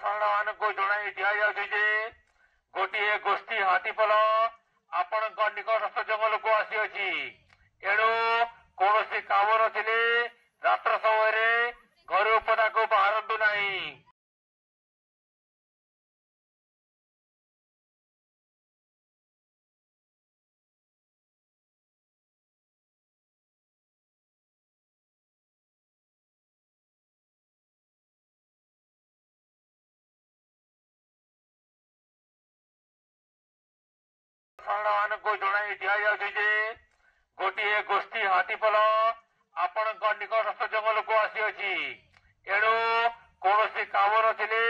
ମାନଙ୍କୁ ଜଣାଇ ଦିଆଯାଉଛି ଯେ ଗୋଟିଏ ଗୋଷ୍ଠୀ ହାତୀପଲ ଆପଣଙ୍କ ନିକଟସ୍ଥ ଜଙ୍ଗଲକୁ ଆସିଅଛି। ଏଣୁ କୌଣସି କାମ ନଥିଲେ ରାତ୍ର ସମୟରେ ଘରୁ ପଦାକୁ ବାହାରନ୍ତୁ ନାହିଁ। ମାନଙ୍କୁ ଜଣାଇ ଦିଆଯାଉଛି ଯେ ଗୋଟିଏ ଗୋଷ୍ଠୀ ହାତୀପଲ ଆପଣଙ୍କ ନିକଟସ୍ଥ ଜଙ୍ଗଲକୁ ଆସିଅଛି। ଏଣୁ କୌଣସି କାମ ନଥିଲେ